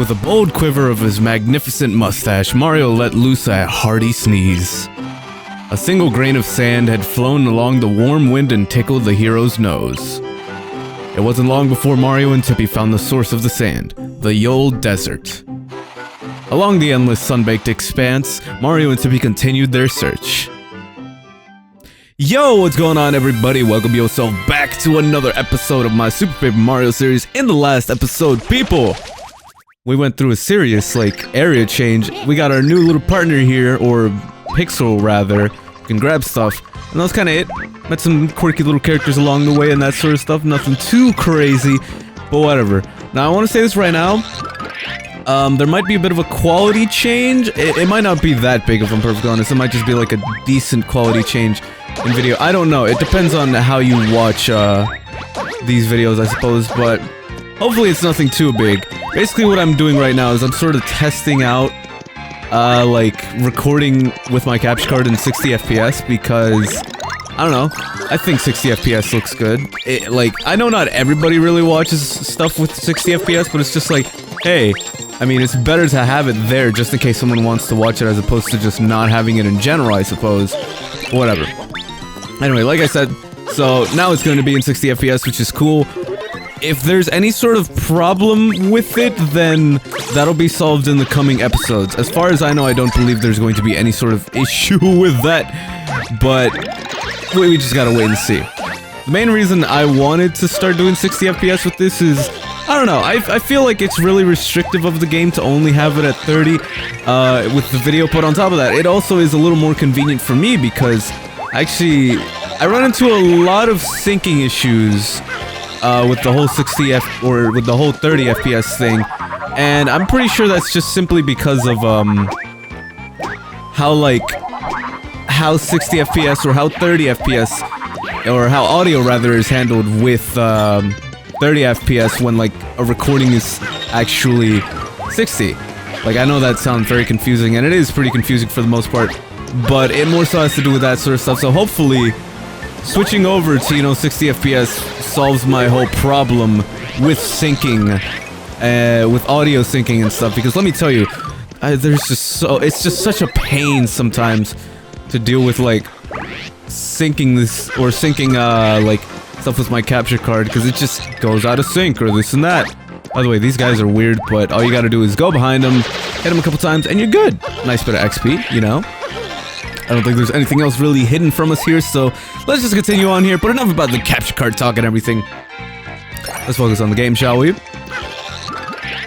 With a bold quiver of his magnificent mustache, Mario let loose a hearty sneeze. A single grain of sand had flown along the warm wind and tickled the hero's nose. It wasn't long before Mario and Tippy found the source of the sand, the Yol Desert. Along the endless sun-baked expanse, Mario and Tippy continued their search. Yo, what's going on, everybody? Welcome yourself back to another episode of my Super Paper Mario series. In the last episode, people, we went through a serious, area change. We got our new little partner here, or Pixel, rather, who can grab stuff. And that was kind of it. Met some quirky little characters along the way and that sort of stuff. Nothing too crazy, but whatever. Now, I want to say this right now. There might be a bit of a quality change. It might not be that big, if I'm perfectly honest. It might just be like a decent quality change in video. I don't know. It depends on how you watch these videos, I suppose, but hopefully it's nothing too big. Basically what I'm doing right now is I'm sort of testing out recording with my capture card in 60 FPS because I don't know, I think 60 FPS looks good. I know not everybody really watches stuff with 60 FPS, but it's just like, hey, I mean, it's better to have it there just in case someone wants to watch it as opposed to just not having it in general, I suppose. Whatever. Anyway, like I said, so now it's going to be in 60 FPS, which is cool. If there's any sort of problem with it, then that'll be solved in the coming episodes. As far as I know, I don't believe there's going to be any sort of issue with that, but we just gotta wait and see. The main reason I wanted to start doing 60 FPS with this is, I don't know, I feel like it's really restrictive of the game to only have it at 30 with the video, but on top of that, it also is a little more convenient for me because actually, I run into a lot of syncing issues with the whole with the whole 30 FPS thing, and I'm pretty sure that's just simply because of how 60 FPS or how 30 FPS or how audio rather is handled with 30 FPS when a recording is actually 60. I know that sounds very confusing, and it is pretty confusing for the most part, but it more so has to do with that sort of stuff. So hopefully switching over to, 60 FPS solves my whole problem with syncing, with audio syncing and stuff, because let me tell you, it's just such a pain sometimes to deal with, syncing this, or syncing, stuff with my capture card, because it just goes out of sync, or this and that. By the way, these guys are weird, but all you gotta do is go behind them, hit them a couple times, and you're good. Nice bit of XP, you know? I don't think there's anything else really hidden from us here, so let's just continue on here. But enough about the capture card talk and everything. Let's focus on the game, shall we?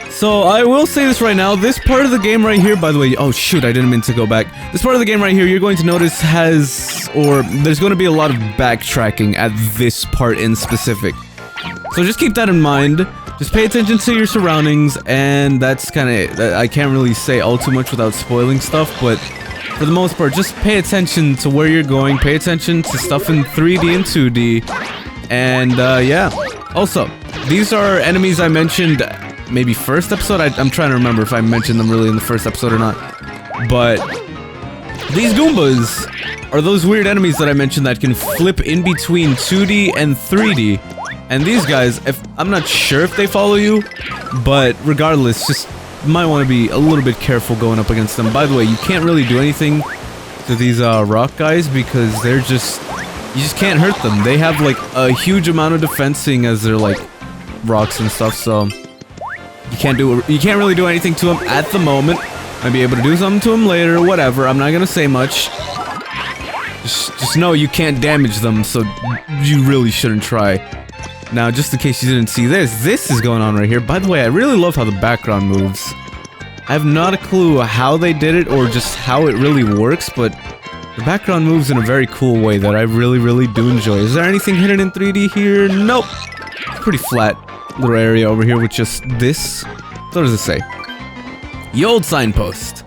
So I will say this right now, this part of the game right here, by the way, oh shoot, I didn't mean to go back. This part of the game right here, you're going to notice there's going to be a lot of backtracking at this part in specific. So just keep that in mind. Just pay attention to your surroundings, and that's kind of, I can't really say all too much without spoiling stuff, but for the most part, just pay attention to where you're going, pay attention to stuff in 3D and 2D, and yeah. Also, these are enemies I mentioned maybe first episode? I'm trying to remember if I mentioned them really in the first episode or not, but these Goombas are those weird enemies that I mentioned that can flip in between 2D and 3D, and these guys, I'm not sure if they follow you, but regardless, just might want to be a little bit careful going up against them. By the way, you can't really do anything to these rock guys because you just can't hurt them. They have a huge amount of defensing as they're rocks and stuff, so you can't really do anything to them at the moment. Might be able to do something to them later, whatever. I'm not gonna say much. Just know you can't damage them, so you really shouldn't try. Now, just in case you didn't see this is going on right here. By the way, I really love how the background moves. I have not a clue how they did it or just how it really works, but the background moves in a very cool way that I really, really do enjoy. Is there anything hidden in 3D here? Nope. Pretty flat little area over here with just this. What does it say? Ye old signpost.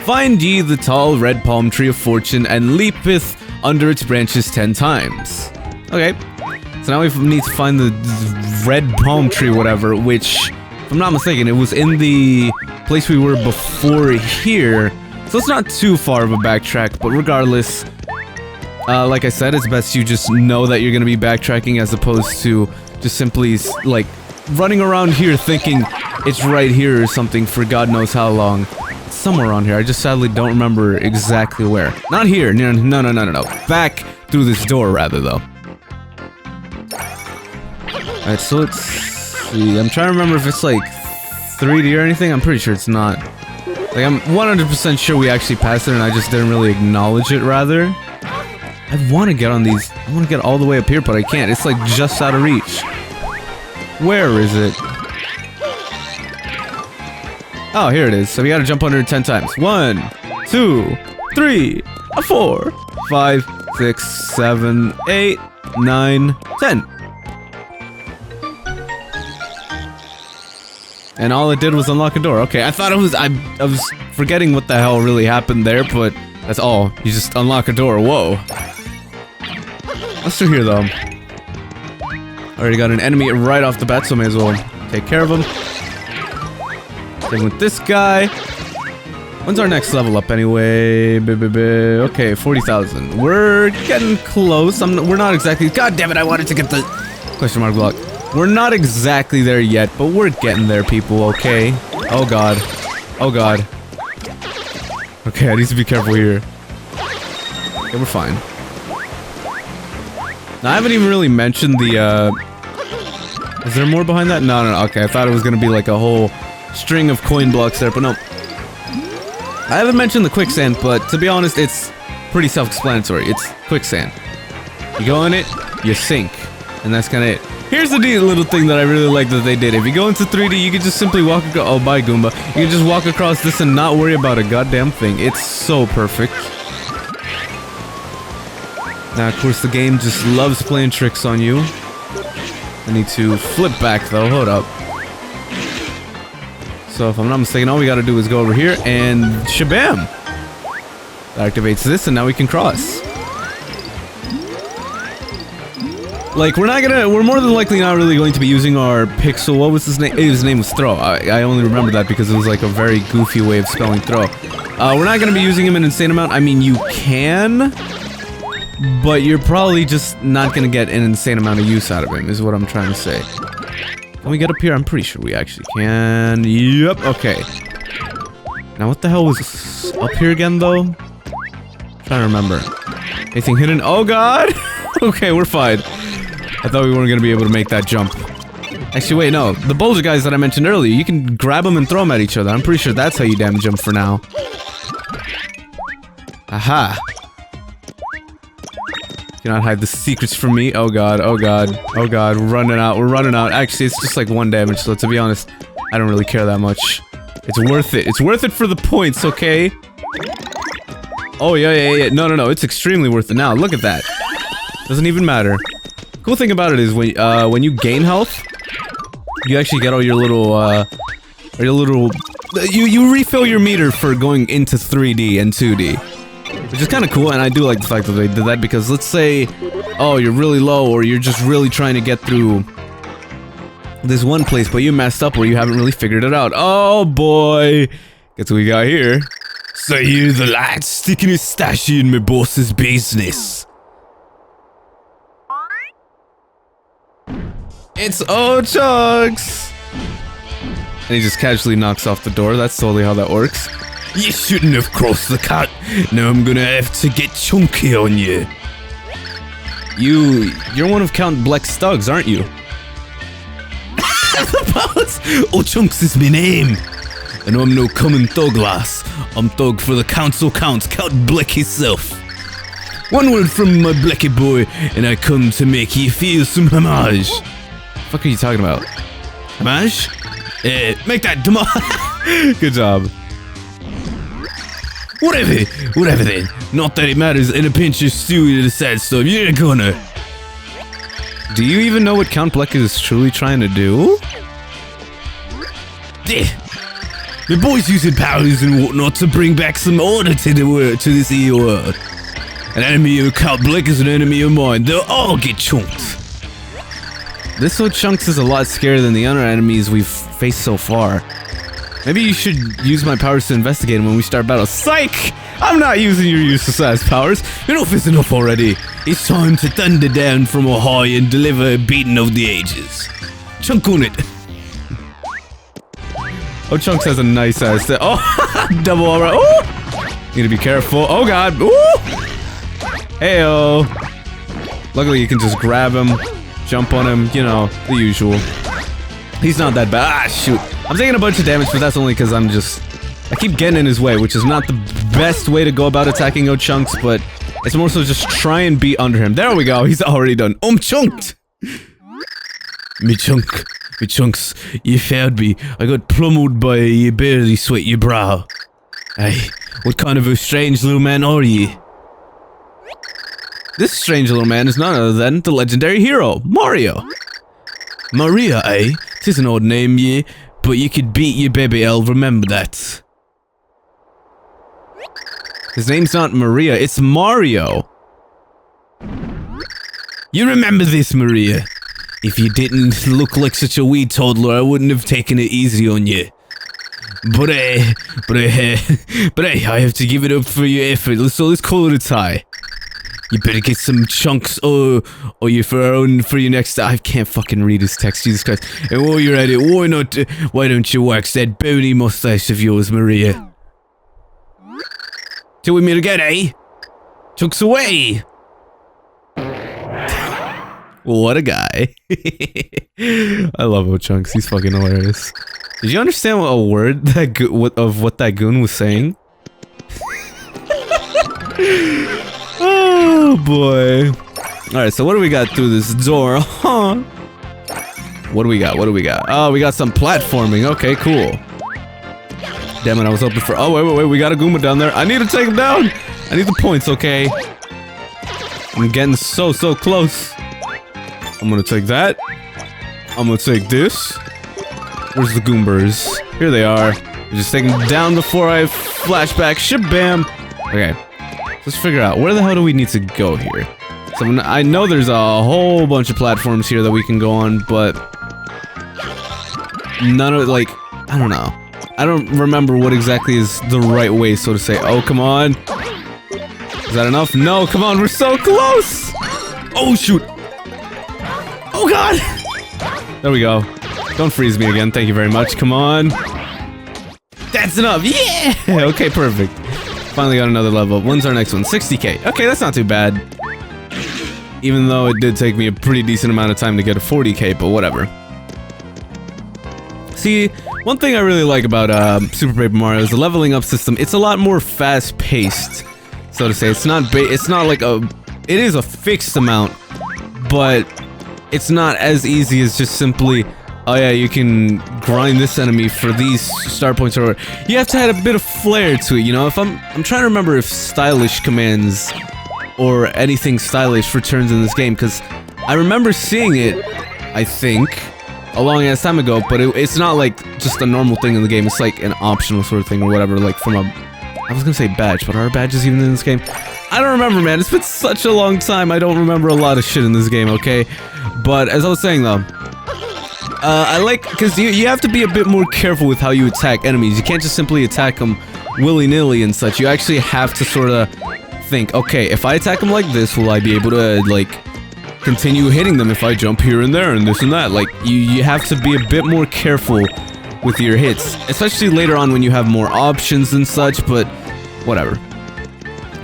Find ye the tall red palm tree of fortune and leapeth under its branches 10 times. Okay. So now we need to find the red palm tree, whatever, which, if I'm not mistaken, it was in the place we were before here. So it's not too far of a backtrack, but regardless, like I said, it's best you just know that you're going to be backtracking as opposed to just simply, running around here thinking it's right here or something for God knows how long. It's somewhere on here. I just sadly don't remember exactly where. Not here. No. Back through this door, rather, though. Alright, so let's see. I'm trying to remember if it's like 3D or anything. I'm pretty sure it's not. Like, I'm 100% sure we actually passed it and I just didn't really acknowledge it, rather. I want to get on these. I want to get all the way up here, but I can't. It's like just out of reach. Where is it? Oh, here it is. So we gotta jump under it 10 times. 1, 2, 3, 4, 5, 6, 7, 8, 9, 10. And all it did was unlock a door. Okay, I thought it was... I was forgetting what the hell really happened there, but that's all. You just unlock a door. Whoa. What's through here, though? Already got an enemy right off the bat, so may as well take care of him. Same with this guy. When's our next level up, anyway? Okay, 40,000. We're getting close. We're not exactly... God damn it, I wanted to get the... Question mark block. We're not exactly there yet, but we're getting there, people, okay? Oh god. Oh god. Okay, I need to be careful here. Okay, we're fine. Now, I haven't even really mentioned the, Is there more behind that? No. Okay, I thought it was gonna be like a whole string of coin blocks there, but no. I haven't mentioned the quicksand, but to be honest, it's pretty self-explanatory. It's quicksand. You go in it, you sink. And that's kinda it. Here's the neat little thing that I really like that they did. If you go into 3D, you can just simply walk across... Oh, bye, Goomba. You can just walk across this and not worry about a goddamn thing. It's so perfect. Now, of course, the game just loves playing tricks on you. I need to flip back, though. Hold up. So, if I'm not mistaken, all we gotta do is go over here and... Shabam! That activates this, and now we can cross. Like, we're more than likely not really going to be using our Pixel, what was his name? His name was Throw. I only remember that because it was like a very goofy way of spelling Throw. We're not gonna be using him an insane amount. I mean, you can, but you're probably just not gonna get an insane amount of use out of him, is what I'm trying to say. Can we get up here? I'm pretty sure we actually can. Yep, okay. Now, what the hell was up here again, though? I'm trying to remember. Anything hidden? Oh, God! Okay, we're fine. I thought we weren't gonna be able to make that jump. Actually, wait, no. The boulder guys that I mentioned earlier, you can grab them and throw them at each other. I'm pretty sure that's how you damage them for now. Aha. You cannot hide the secrets from me. Oh god, oh god, oh god. We're running out, we're running out. Actually, it's just like 1 damage, so to be honest, I don't really care that much. It's worth it. It's worth it for the points, okay? Oh, yeah. No. It's extremely worth it now. Look at that. Doesn't even matter. Cool thing about it is when you gain health, you actually get all your little, you refill your meter for going into 3D and 2D. Which is kind of cool, and I do like the fact that they did that, because let's say, oh, you're really low, or you're just really trying to get through this one place, but you messed up, or you haven't really figured it out. Oh boy! Guess what we got here? So you the lad sticking his stash in my boss's business. It's Ochunks! And he just casually knocks off the door. That's totally how that works. You shouldn't have crossed the cut. Now I'm gonna have to get chunky on you. You're one of Count Bleck's thugs, aren't you? Ochunks is my name. And I'm no common thug, lass. I'm thug for the council counts, Count Bleck himself. One word from my Blecky boy, and I come to make you feel some homage. What the fuck are you talking about? Homage? Make that damage. Good job. Whatever then. Not that it matters in a pinch of stew to the sad stuff. You're gonna. Do you even know what Count Bleck is truly trying to do? The boy's using powers and whatnot to bring back some order to the world, to this here world. An enemy of Count Bleck is an enemy of mine. They'll all get chunked. This Ochunks is a lot scarier than the other enemies we've faced so far. Maybe you should use my powers to investigate him when we start battle. Psych! I'm not using your useless ass powers. Enough is enough already. It's time to thunder down from on high and deliver a beating of the ages. Chunk on it. Chunks has a nice ass. Oh, double alright. Oh, need to be careful. Oh god. Ooh. Heyo. Luckily, you can just grab him, jump on him. You know, the usual. He's not that bad. Ah, shoot. I'm taking a bunch of damage, but that's only because I keep getting in his way, which is not the best way to go about attacking Chunks, but it's more so just try and be under him. There we go. He's already done. Chunked. Me chunks, you failed me. I got plummeled by you barely sweat your brow. Aye, what kind of a strange little man are ye? This strange little man is none other than the legendary hero, Mario. Maria, eh? 'Tis an odd name, ye, but you could beat your baby, I'll remember that. His name's not Maria, it's Mario. You remember this, Maria. If you didn't look like such a wee toddler, I wouldn't have taken it easy on you. But I have to give it up for your effort, so let's call it a tie. You better get some chunks, or you for your next. I can't fucking read his text, Jesus Christ. And while you're at it, why don't you wax that bony mustache of yours, Maria? Till we meet again, eh? Chunks away! What a guy. I love Chunks. He's fucking hilarious. Did you understand a word that what that goon was saying? Oh boy. Alright, so what do we got through this door? Huh? What do we got? Oh, we got some platforming. Okay, cool. Damn it, I was hoping for... Oh, wait. We got a Goomba down there. I need to take him down. I need the points, okay? I'm getting so close. I'm gonna take that. I'm gonna take this. Where's the Goombers? Here they are. Just taking them down before I flashback. Shabam! Okay. Let's figure out, where the hell do we need to go here? So I know there's a whole bunch of platforms here that we can go on, but... none of it, like... I don't know. I don't remember what exactly is the right way, so to say. Oh, come on. Is that enough? No, come on, we're so close! Oh, shoot! Oh god! There we go. Don't freeze me again, thank you very much. Come on. That's enough, yeah! Okay, perfect. Finally got another level. When's our next one? 60k. Okay, that's not too bad. Even though it did take me a pretty decent amount of time to get a 40k, but whatever. See, one thing I really like about Super Paper Mario is the leveling up system. It's a lot more fast-paced, so to say. It's not like it is a fixed amount, but it's not as easy as just simply, oh yeah, you can grind this enemy for these star points or whatever. You have to add a bit of flair to it, you know? If I'm trying to remember if stylish commands or anything stylish returns in this game, because I remember seeing it, I think, a long ass time ago, but it's not like just a normal thing in the game. It's like an optional sort of thing or whatever, like from a... I was gonna say badge, but are badges even in this game? I don't remember, man. It's been such a long time. I don't remember a lot of shit in this game, okay? But as I was saying, though, I like... because you have to be a bit more careful with how you attack enemies. You can't just simply attack them willy-nilly and such. You actually have to sort of think, okay, if I attack them like this, will I be able to, like, continue hitting them if I jump here and there and this and that? Like, you have to be a bit more careful with your hits, especially later on when you have more options and such, but whatever.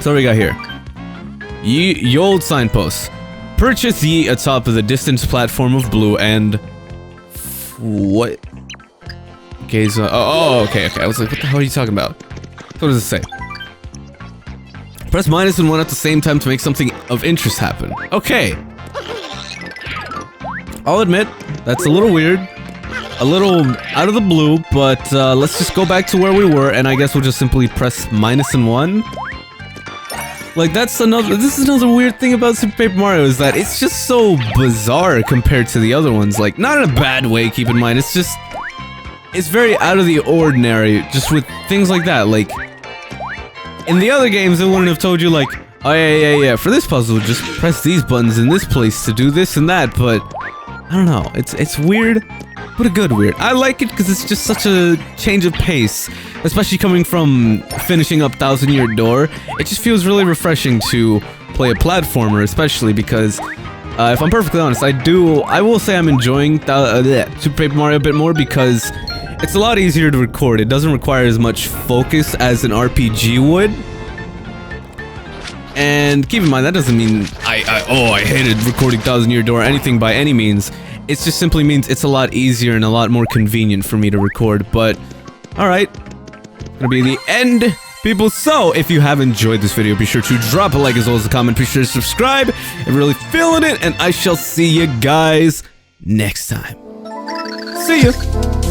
So what we got here? Ye old signpost. Purchase ye atop of the distance platform of blue and... what? Gaze on... okay. I was like, what the hell are you talking about? What does it say? Press minus and 1 at the same time to make something of interest happen. Okay. I'll admit, that's a little weird. A little out of the blue, but let's just go back to where we were, and I guess we'll just simply press minus and 1. Like, this is another weird thing about Super Paper Mario, is that it's just so bizarre compared to the other ones. Like, not in a bad way, keep in mind, it's very out of the ordinary, just with things like that. Like, in the other games, it wouldn't have told you, like, oh yeah, for this puzzle, just press these buttons in this place to do this and that, but I don't know, it's weird, but a good weird. I like it because it's just such a change of pace, especially coming from finishing up Thousand Year Door. It just feels really refreshing to play a platformer, especially because, if I'm perfectly honest, I will say I'm enjoying Super Paper Mario a bit more because it's a lot easier to record. It doesn't require as much focus as an RPG would. And keep in mind, that doesn't mean I hated recording Thousand Year Door or anything by any means. It just simply means it's a lot easier and a lot more convenient for me to record. But, alright. Gonna be the end, people. So, if you have enjoyed this video, be sure to drop a like as well as a comment. Be sure to subscribe if you're really feeling it. And I shall see you guys next time. See ya!